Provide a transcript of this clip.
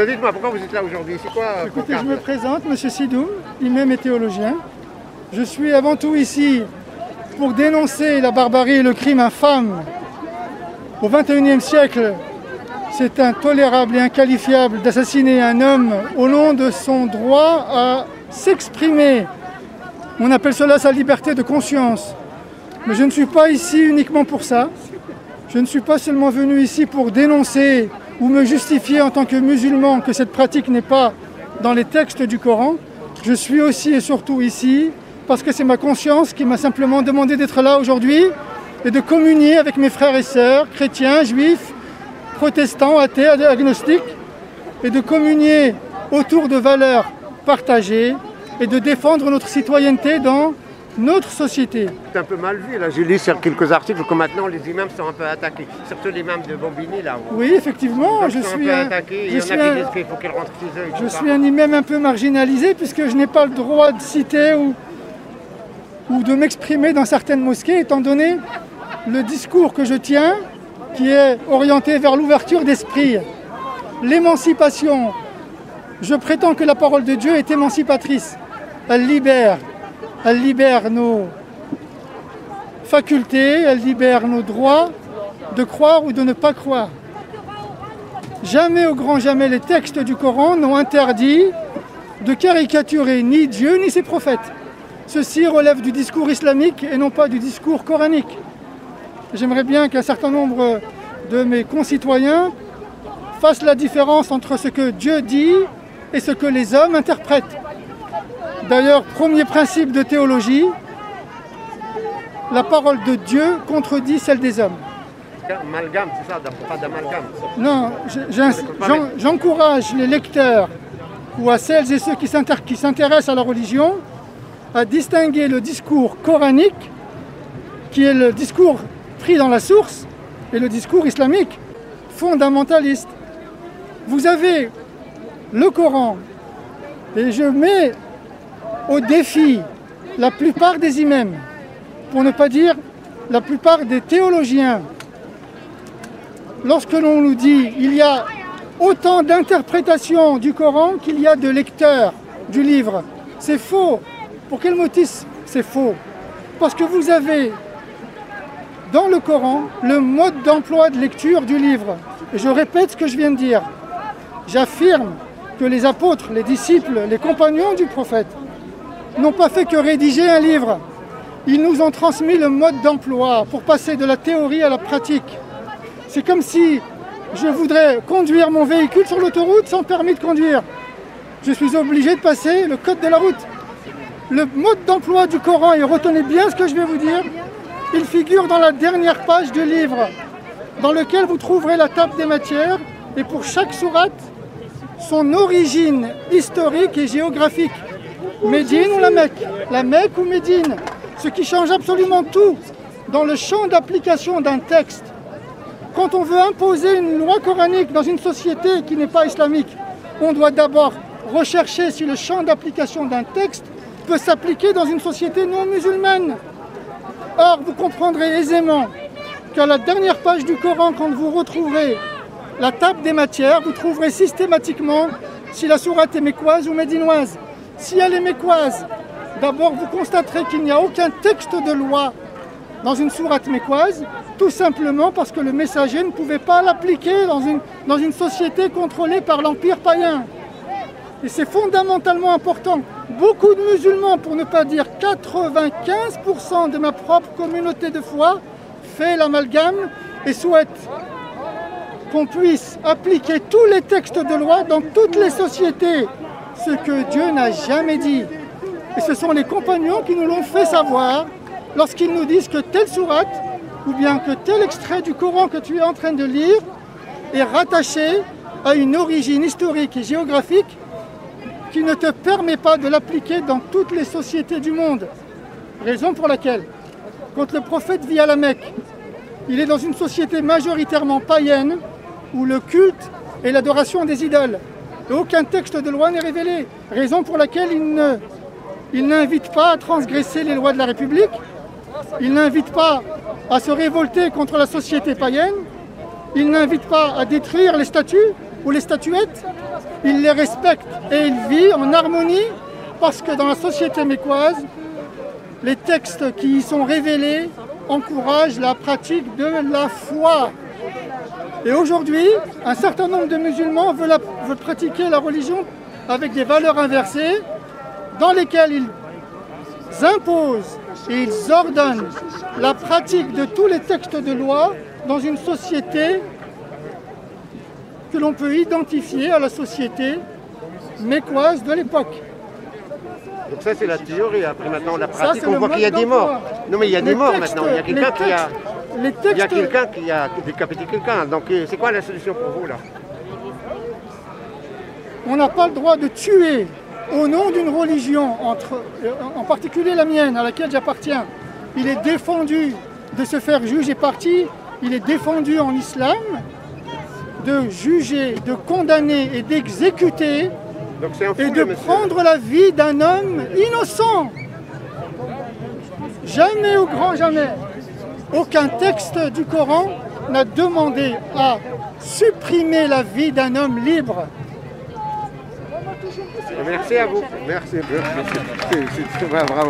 Dites-moi, pourquoi vous êtes là aujourd'hui? C'est quoi? Écoutez, je me présente, M. Sidoum, imam et théologien. Je suis avant tout ici pour dénoncer la barbarie et le crime infâme. Au XXIe siècle, c'est intolérable et inqualifiable d'assassiner un homme au nom de son droit à s'exprimer. On appelle cela sa liberté de conscience. Mais je ne suis pas ici uniquement pour ça. Je ne suis pas seulement venu ici pour dénoncer ou me justifier en tant que musulman que cette pratique n'est pas dans les textes du Coran. Je suis aussi et surtout ici parce que c'est ma conscience qui m'a simplement demandé d'être là aujourd'hui et de communier avec mes frères et sœurs, chrétiens, juifs, protestants, athées, agnostiques, et de communier autour de valeurs partagées et de défendre notre citoyenneté dans notre société. C'est un peu mal vu, là. J'ai lu sur quelques articles que maintenant les imams sont un peu attaqués, surtout l'imam de Bombini, là. Oui, effectivement, je suis un imam un peu marginalisé puisque je n'ai pas le droit de citer ou de m'exprimer dans certaines mosquées, étant donné le discours que je tiens, qui est orienté vers l'ouverture d'esprit, l'émancipation. Je prétends que la parole de Dieu est émancipatrice. Elle libère nos facultés, elle libère nos droits de croire ou de ne pas croire. Jamais, au grand jamais, les textes du Coran n'ont interdit de caricaturer ni Dieu ni ses prophètes. Ceci relève du discours islamique et non pas du discours coranique. J'aimerais bien qu'un certain nombre de mes concitoyens fassent la différence entre ce que Dieu dit et ce que les hommes interprètent. D'ailleurs, premier principe de théologie, la parole de Dieu contredit celle des hommes. Amalgame, c'est ça, pas d'amalgame. Non, j'encourage les lecteurs ou à celles et ceux qui s'intéressent à la religion à distinguer le discours coranique, qui est le discours pris dans la source, et le discours islamique fondamentaliste. Vous avez le Coran, et je mets au défi la plupart des imams, pour ne pas dire la plupart des théologiens. Lorsque l'on nous dit qu'il y a autant d'interprétations du Coran qu'il y a de lecteurs du livre, c'est faux. Pour quel motif c'est faux? Parce que vous avez dans le Coran le mode d'emploi de lecture du livre. Et je répète ce que je viens de dire. J'affirme que les apôtres, les disciples, les compagnons du prophète n'ont pas fait que rédiger un livre. Ils nous ont transmis le mode d'emploi pour passer de la théorie à la pratique. C'est comme si je voudrais conduire mon véhicule sur l'autoroute sans permis de conduire. Je suis obligé de passer le code de la route. Le mode d'emploi du Coran, et retenez bien ce que je vais vous dire, il figure dans la dernière page du livre, dans lequel vous trouverez la table des matières, et pour chaque sourate, son origine historique et géographique. Médine ou la Mecque ou Médine, ce qui change absolument tout dans le champ d'application d'un texte. Quand on veut imposer une loi coranique dans une société qui n'est pas islamique, on doit d'abord rechercher si le champ d'application d'un texte peut s'appliquer dans une société non musulmane. Or, vous comprendrez aisément qu'à la dernière page du Coran, quand vous retrouverez la table des matières, vous trouverez systématiquement si la sourate est mécoise ou médinoise. Si elle est mécoise, d'abord vous constaterez qu'il n'y a aucun texte de loi dans une sourate mécoise, tout simplement parce que le messager ne pouvait pas l'appliquer dans une société contrôlée par l'empire païen. Et c'est fondamentalement important. Beaucoup de musulmans, pour ne pas dire 95% de ma propre communauté de foi, fait l'amalgame et souhaite qu'on puisse appliquer tous les textes de loi dans toutes les sociétés, ce que Dieu n'a jamais dit. Et ce sont les compagnons qui nous l'ont fait savoir lorsqu'ils nous disent que telle sourate ou bien que tel extrait du Coran que tu es en train de lire est rattaché à une origine historique et géographique qui ne te permet pas de l'appliquer dans toutes les sociétés du monde. Raison pour laquelle, quand le prophète vit à la Mecque, il est dans une société majoritairement païenne où le culte et l'adoration des idoles. Et aucun texte de loi n'est révélé. Raison pour laquelle il n'invite pas à transgresser les lois de la République, il n'invite pas à se révolter contre la société païenne, il n'invite pas à détruire les statues ou les statuettes, il les respecte et il vit en harmonie parce que dans la société mécoise, les textes qui y sont révélés encouragent la pratique de la foi. Et aujourd'hui, un certain nombre de musulmans veulent pratiquer la religion avec des valeurs inversées dans lesquelles ils imposent et ils ordonnent la pratique de tous les textes de loi dans une société que l'on peut identifier à la société mécoise de l'époque. Donc ça c'est la théorie, après maintenant la pratique, on voit qu'il y a des morts. Non mais il y a des morts maintenant, il y a quelqu'un qui a décapité quelqu'un, donc c'est quoi la solution pour vous là? On n'a pas le droit de tuer au nom d'une religion, en particulier la mienne à laquelle j'appartiens. Il est défendu de se faire juger parti, il est défendu en islam de juger, de condamner et d'exécuter et de prendre la vie d'un homme innocent. Jamais au grand jamais, aucun texte du Coran n'a demandé à supprimer la vie d'un homme libre. Merci à vous. Merci. C'est bravo.